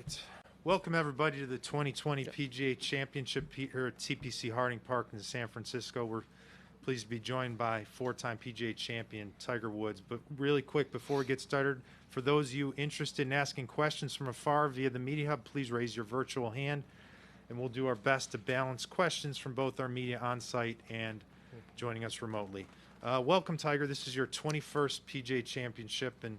right. Welcome, everybody, to the 2020 PGA Championship here at TPC Harding Park in San Francisco. We're pleased to be joined by four-time PGA champion Tiger Woods. But really quick, before we get started, for those of you interested in asking questions from afar via the Media Hub, please raise your virtual hand, and we'll do our best to balance questions from both our media on-site and joining us remotely. Welcome, Tiger. This is your 21st PGA Championship, and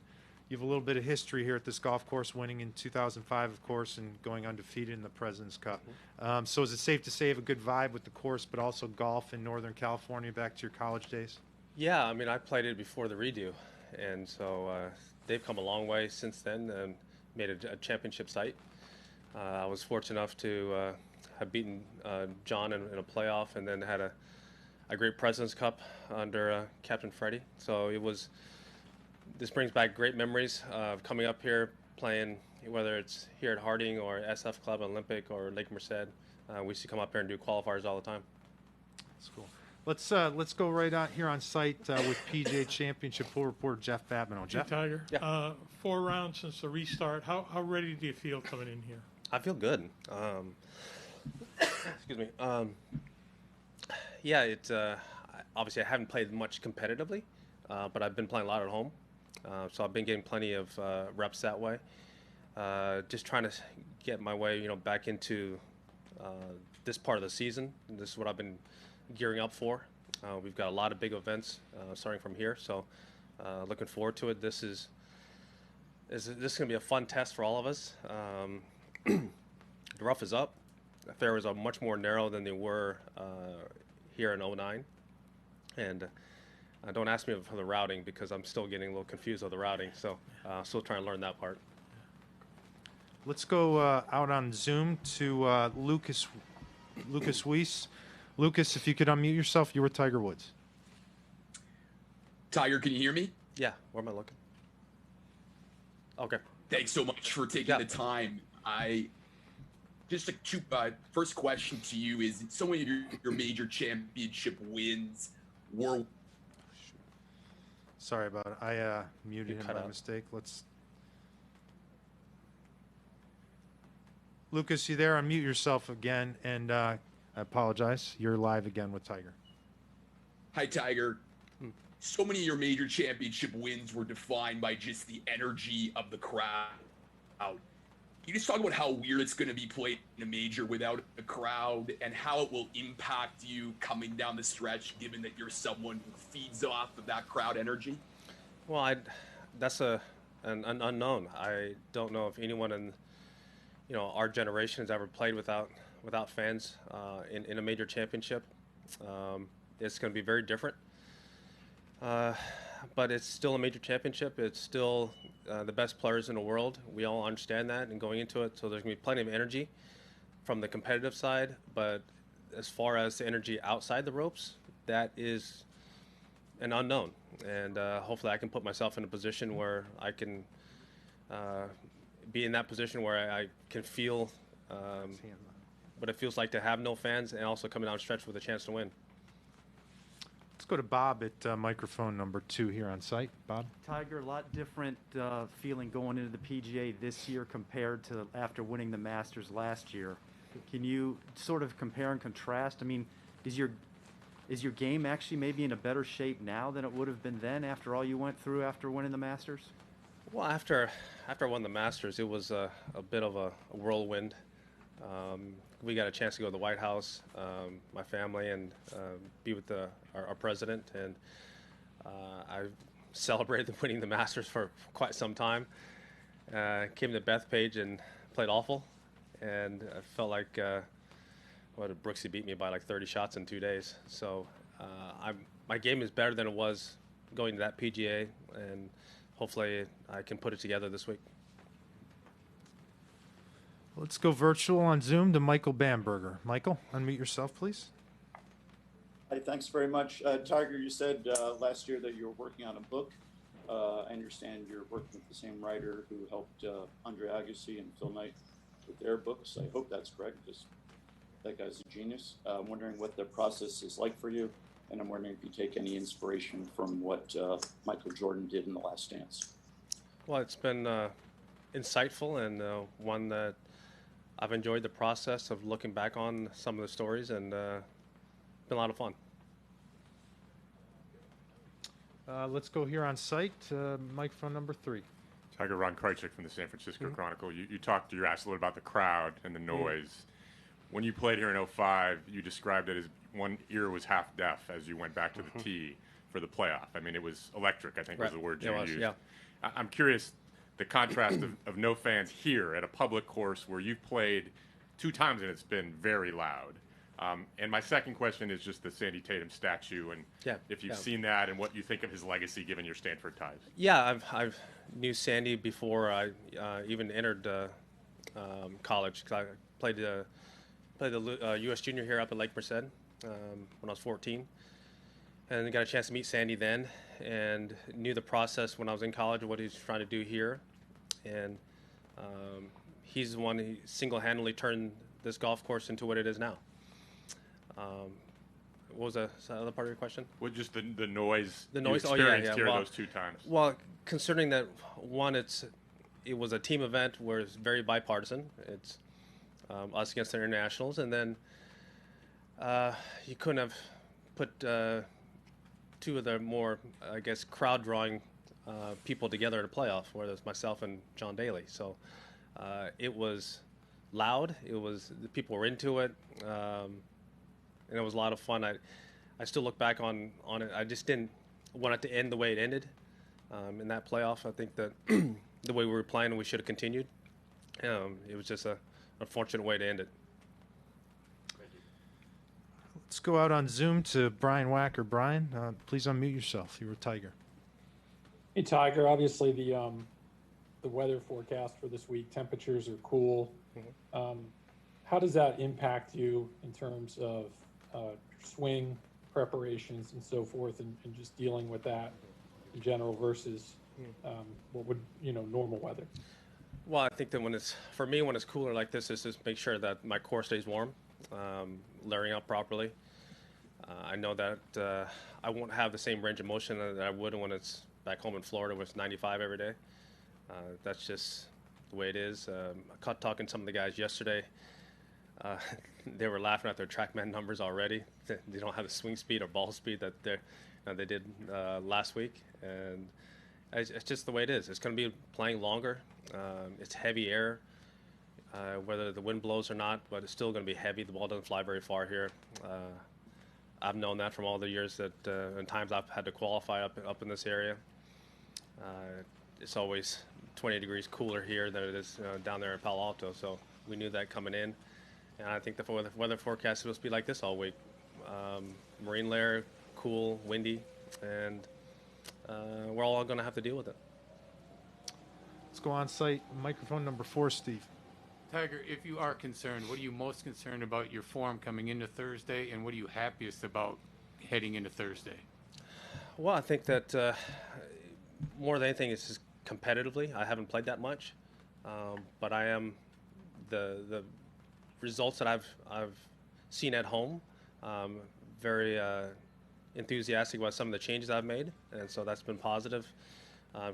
you have a little bit of history here at this golf course, winning in 2005, of course, and going undefeated in the President's Cup. So is it safe to say you have a good vibe with the course, but also golf in Northern California back to your college days? Yeah, I mean, I played it before the redo, and so they've come a long way since then and made a championship site. I was fortunate enough to have beaten John in a playoff, and then had a great President's Cup under Captain Freddie. So this brings back great memories of coming up here, playing, whether it's here at Harding or SF Club, Olympic, or Lake Merced. We used to come up here and do qualifiers all the time. That's cool. Let's go right out here on site with PGA Championship pool reporter Jeff Babineau. Jeff? Hey, Tiger. Yeah. 4 rounds since the restart. How ready do you feel coming in here? I feel good. Excuse me. Yeah, obviously I haven't played much competitively, but I've been playing a lot at home. So I've been getting plenty of reps that way. Just trying to get my way, back into this part of the season. This is what I've been gearing up for. We've got a lot of big events starting from here, so looking forward to it. This is going to be a fun test for all of us. The rough is up. The fairways are much more narrow than they were here in 09, and don't ask me for the routing because I'm still getting a little confused with the routing, so still trying to learn that part. Let's go out on Zoom to Lucas Weiss. Lucas, if you could unmute yourself, you were Tiger Woods. Tiger, can you hear me? Yeah, where am I looking? Okay. Thanks so much for taking the time. First question to you is, so many of your major championship wins were... Sorry about it. I muted him by mistake. Lucas, you there? Unmute yourself again, and I apologize. You're live again with Tiger. Hi, Tiger. So many of your major championship wins were defined by just the energy of the crowd. Can you just talk about how weird it's going to be playing in a major without a crowd, and how it will impact you coming down the stretch, given that you're someone who feeds off of that crowd energy? Well, that's an unknown. I don't know if anyone in our generation has ever played without fans in a major championship. It's going to be very different. But it's still a major championship. It's still the best players in the world. We all understand that and going into it. So there's going to be plenty of energy from the competitive side. But as far as the energy outside the ropes, that is an unknown. And hopefully I can put myself in a position where I can be in that position where I can feel what it feels like to have no fans and also coming down stretch with a chance to win. Let's go to Bob at microphone number 2 here on site. Bob? Tiger, a lot different feeling going into the PGA this year compared to after winning the Masters last year. Can you sort of compare and contrast? I mean, is your game actually maybe in a better shape now than it would have been then after all you went through after winning the Masters? Well, after I won the Masters, it was a bit of a whirlwind. We got a chance to go to the White House, my family, and be with our president. And I celebrated winning the Masters for quite some time. Came to Bethpage and played awful. And I felt like Brooksy beat me by like 30 shots in 2 days. So my game is better than it was going to that PGA. And hopefully I can put it together this week. Let's go virtual on Zoom to Michael Bamberger. Michael, unmute yourself, please. Hi, thanks very much. Tiger, you said last year that you were working on a book. I understand you're working with the same writer who helped Andre Agassi and Phil Knight with their books. I hope that's correct, because that guy's a genius. I'm wondering what the process is like for you, and I'm wondering if you take any inspiration from what Michael Jordan did in The Last Dance. Well, it's been insightful and one that I've enjoyed the process of looking back on some of the stories, and been a lot of fun. Let's go here on site. Microphone number 3. Tiger, Ron Krejcik from the San Francisco Chronicle. You were asked a little about the crowd and the noise. When you played here in '05, you described it as one ear was half deaf as you went back to the tee for the playoff. I mean, it was electric, I think was the word you used. Yeah. I'm curious, the contrast of no fans here at a public course where you've played 2 times and it's been very loud. And my second question is just the Sandy Tatum statue, and if you've seen that and what you think of his legacy given your Stanford ties. Yeah, I've knew Sandy before I even entered college. 'Cause I played the U.S. Junior here up at Lake Merced when I was 14, and got a chance to meet Sandy then, and knew the process when I was in college of what he's trying to do here, and he's the one who single-handedly turned this golf course into what it is now. What was the other part of your question? Well, just the noise. The noise. You experienced here Well, those 2 times. Well, considering that one, it was a team event where it's very bipartisan. It's us against the internationals, and then you couldn't have put 2 of the more, I guess, crowd-drawing people together at a playoff, whether it's myself and John Daly. So it was loud. The people were into it. And it was a lot of fun. I still look back on it. I just didn't want it to end the way it ended in that playoff. I think that the way we were playing, we should have continued. It was just a unfortunate way to end it. Let's go out on Zoom to Brian Wacker. Brian, please unmute yourself. You're a Tiger. Hey, Tiger. Obviously, the weather forecast for this week, temperatures are cool. How does that impact you in terms of swing preparations and so forth, and just dealing with that in general versus what would normal weather? Well, I think that when it's cooler like this, is just make sure that my core stays warm, layering up properly. I know that I won't have the same range of motion that I would when it's back home in Florida, where it's 95 every day. That's just the way it is. I caught talking to some of the guys yesterday. They were laughing at their TrackMan numbers already. They don't have the swing speed or ball speed that they did last week, and it's just the way it is. It's going to be playing longer. It's heavy air, whether the wind blows or not, but it's still going to be heavy. The ball doesn't fly very far here. I've known that from all the years that and times I've had to qualify up in this area. It's always 20 degrees cooler here than it is down there in Palo Alto, so we knew that coming in. And I think the weather forecast is supposed to be like this all week. Marine layer, cool, windy, and we're all going to have to deal with it. Let's go on site. Microphone number 4, Steve. Tiger, if you are concerned, what are you most concerned about your form coming into Thursday, and what are you happiest about heading into Thursday? Well, I think that more than anything, it's just competitively. I haven't played that much, but I am the results that I've seen at home. Very enthusiastic about some of the changes I've made, and so that's been positive.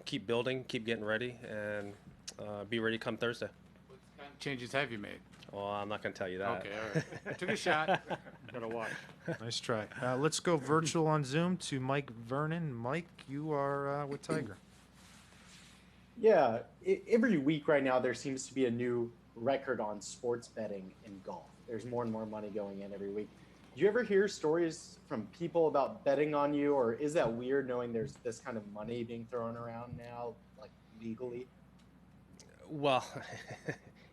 Keep building, keep getting ready, and be ready come Thursday. What kind of changes have you made? Well, I'm not going to tell you that. Okay, all right. I took a shot. Gotta watch. Nice try. Let's go virtual on Zoom to Mike Vernon. Mike, you are with Tiger. Yeah, every week right now there seems to be a new record on sports betting in golf. There's more and more money going in every week. Do you ever hear stories from people about betting on you, or is that weird knowing there's this kind of money being thrown around now, like legally? Well,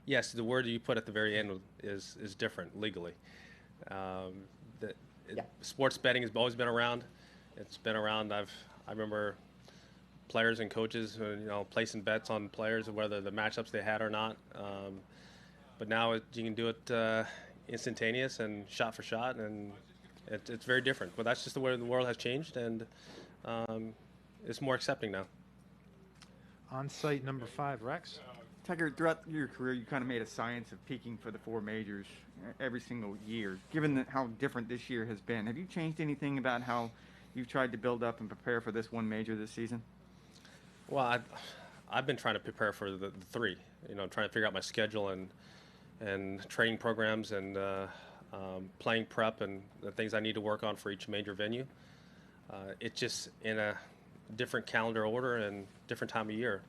yes, the word you put at the very end is different legally. Sports betting has always been around. It's been around. I remember players and coaches, placing bets on players, whether the matchups they had or not. But now you can do it instantaneous and shot for shot, and it's very different. But that's just the way the world has changed, and it's more accepting now. On site number 5, Rex. Tiger, throughout your career, you kind of made a science of peaking for the 4 majors every single year. Given how different this year has been, have you changed anything about how you've tried to build up and prepare for this one major this season? Well, I've been trying to prepare for the three. Trying to figure out my schedule and training programs and playing prep and the things I need to work on for each major venue. It's just in a different calendar order and different time of year.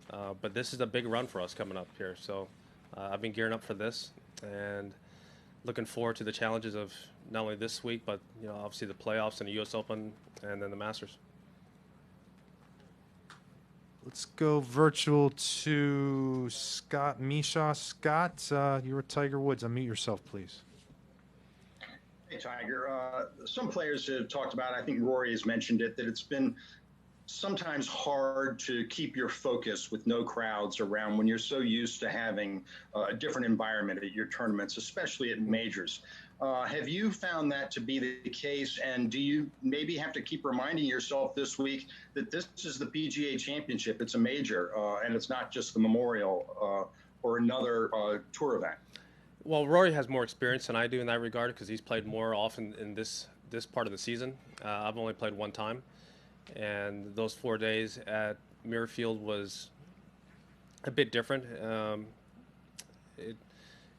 But this is a big run for us coming up here. So I've been gearing up for this and looking forward to the challenges of not only this week, but obviously the playoffs and the U.S. Open and then the Masters. Let's go virtual to Scott Misha. Scott, you're with Tiger Woods. Unmute yourself, please. Hey, Tiger. Some players have talked about, I think Rory has mentioned it, that it's been sometimes hard to keep your focus with no crowds around when you're so used to having a different environment at your tournaments, especially at majors. Have you found that to be the case, and do you maybe have to keep reminding yourself this week that this is the PGA Championship, it's a major, and it's not just the Memorial or another tour event? Well, Rory has more experience than I do in that regard because he's played more often in this part of the season. I've only played one time, and those 4 days at Muirfield was a bit different. It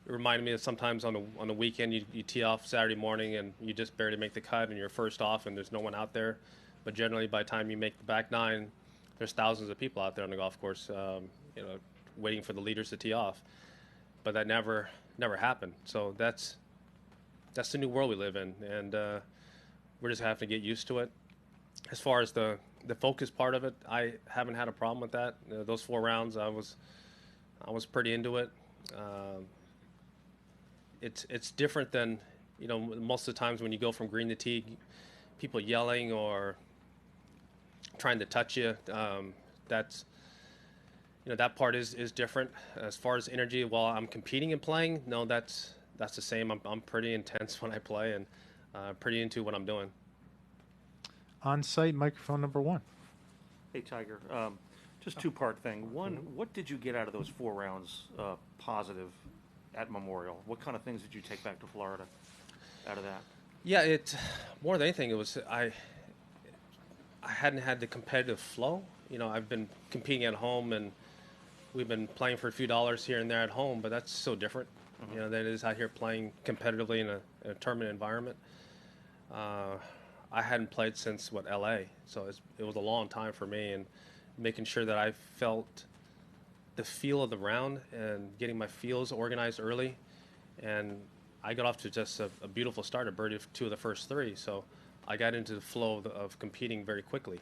reminded me of sometimes on the weekend you tee off Saturday morning and you just barely make the cut and you're first off and there's no one out there. But generally, by the time you make the back nine, there's thousands of people out there on the golf course, waiting for the leaders to tee off. But that never happened. So that's the new world we live in, and we're just having to get used to it. As far as the focus part of it, I haven't had a problem with that. Those 4 rounds, I was pretty into it. It's different than most of the times when you go from green to tee, people yelling or trying to touch you. That's that part is different. As far as energy, while I'm competing and playing, no, that's the same. I'm pretty intense when I play and pretty into what I'm doing. On-site microphone number 1. Hey, Tiger. Just two-part thing. One, what did you get out of those 4 rounds positive at Memorial? What kind of things did you take back to Florida out of that? Yeah, more than anything, it was I hadn't had the competitive flow. I've been competing at home and we've been playing for a few dollars here and there at home, but that's so different, than it is out here playing competitively in a tournament environment. I hadn't played since LA, so it was a long time for me, and making sure that I felt the feel of the round and getting my feels organized early, and I got off to just a beautiful start. I birdied 2 of the first 3, so I got into the flow of competing very quickly.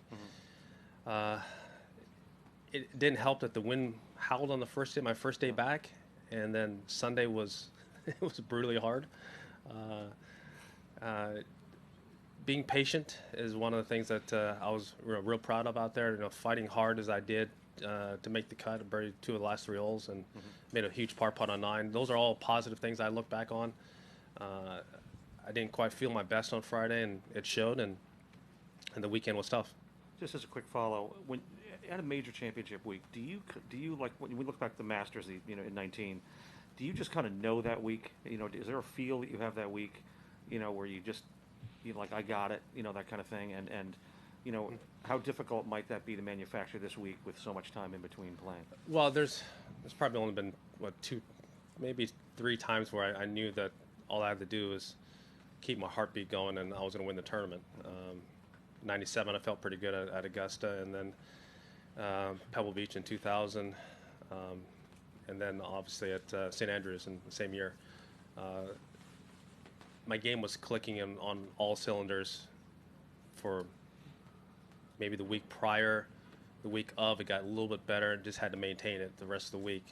It didn't help that the wind howled on the first day, my first day back, and then Sunday was it was brutally hard. Being patient is one of the things that I was real proud of out there. Fighting hard as I did to make the cut. I birdied 2 of the last 3 holes and made a huge par putt on 9. Those are all positive things I look back on. I didn't quite feel my best on Friday, and it showed, and the weekend was tough. Just as a quick follow, when at a major championship week, do you like when we look back at the Masters, in 19, do you just kind of know that week? Is there a feel that you have that week, where you just like, I got it, that kind of thing, and how difficult might that be to manufacture this week with so much time in between playing? Well, there's probably only been 2, maybe 3 times where I knew that all I had to do was keep my heartbeat going and I was going to win the tournament. 97, I felt pretty good at Augusta, and then Pebble Beach in 2000, and then obviously at St. Andrews in the same year. My game was clicking on all cylinders for maybe the week prior. The week of, it got a little bit better and just had to maintain it the rest of the week.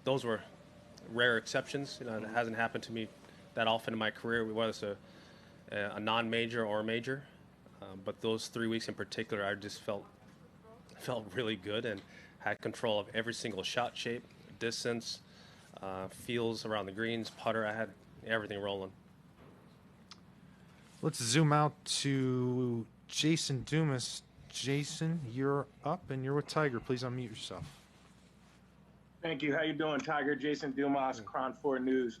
Those were rare exceptions. It hasn't happened to me that often in my career, whether it's a non-major or a major. But those 3 weeks in particular, I just felt really good and had control of every single shot shape, distance, feels around the greens, putter. I had everything rolling. Let's zoom out to Jason Dumas. Jason, you're up and you're with Tiger. Please unmute yourself. Thank you. How you doing, Tiger? Jason Dumas, Cron 4 News.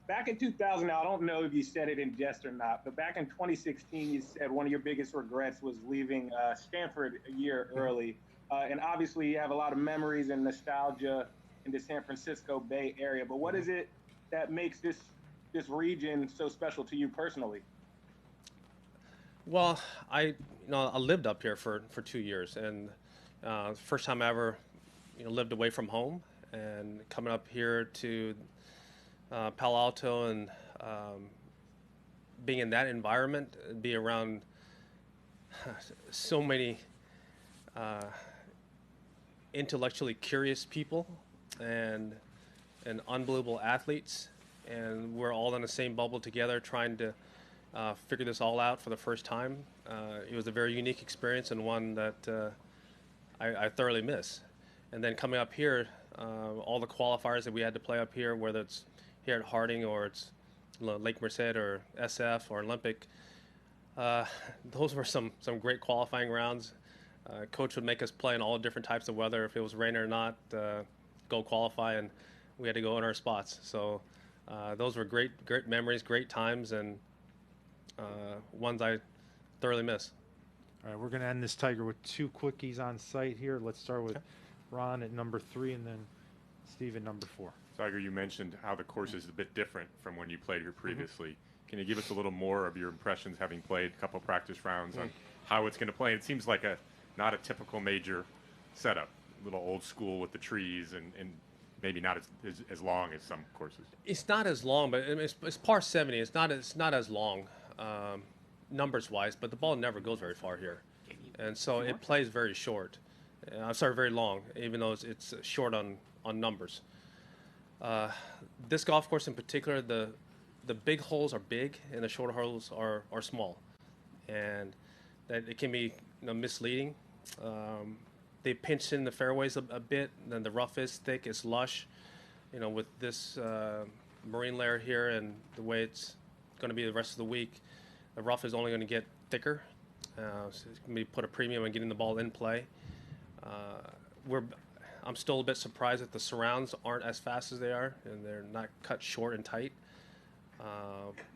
back in 2000, now I don't know if you said it in jest or not, but back in 2016, you said one of your biggest regrets was leaving Stanford a year early. And obviously, you have a lot of memories and nostalgia in the San Francisco Bay Area. But what is it that makes this region so special to you personally? Well, I lived up here for 2 years, and first time I ever lived away from home, and coming up here to Palo Alto and being in that environment, be around so many intellectually curious people and unbelievable athletes, and we're all in the same bubble together trying to figure this all out for the first time. It was a very unique experience and one that I thoroughly miss. And then coming up here, all the qualifiers that we had to play up here, whether it's here at Harding or it's Lake Merced or SF or Olympic, those were some great qualifying rounds. Coach would make us play in all different types of weather. If it was rain or not, go qualify, and we had to go in our spots. So those were great memories, great times, and ones I thoroughly miss. All right, we're going to end this, Tiger, with 2 quickies on site here. Let's start with Ron at number 3 and then Steve at number 4. Tiger, you mentioned how the course is a bit different from when you played here previously. Can you give us a little more of your impressions, having played a couple practice rounds, on how it's going to play? It seems like not a typical major setup, a little old school with the trees and maybe not as long as some courses. It's not as long, but it's par 70. It's not as long numbers wise, but the ball never goes very far here, and so it plays very short. Very long, even though it's short on numbers. This golf course in particular, the big holes are big and the short holes are small, and that it can be misleading. They pinch in the fairways a bit, and then the rough is thick, it's lush. With this marine layer here and the way it's going to be the rest of the week, the rough is only going to get thicker. So it's going to put a premium on getting the ball in play. I'm still a bit surprised that the surrounds aren't as fast as they are, and they're not cut short and tight.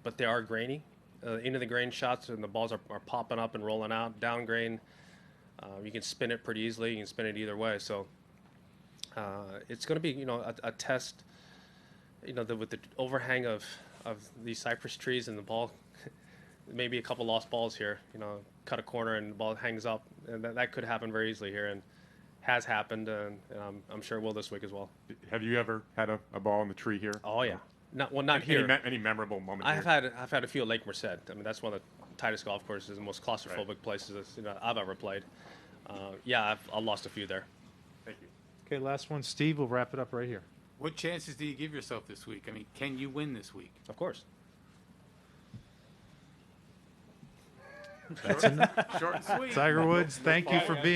But they are grainy. Into the grain shots, and the balls are popping up and rolling out. Down grain, you can spin it pretty easily. You can spin it either way. So it's going to be, a test. With the overhang of these cypress trees and the ball, maybe a couple lost balls here. Cut a corner and the ball hangs up, and that could happen very easily here, and has happened, and I'm sure it will this week as well. Have you ever had a ball in the tree here? Oh yeah. Not here. Any memorable moment? I've had a few at Lake Merced. I mean, that's one of the tightest golf courses, the most claustrophobic places I've ever played. I've lost a few there. Thank you. Okay, last one, Steve. We'll wrap it up right here. What chances do you give yourself this week? I mean, can you win this week? Of course. That's enough. Short and sweet. Tiger Woods, thank you for being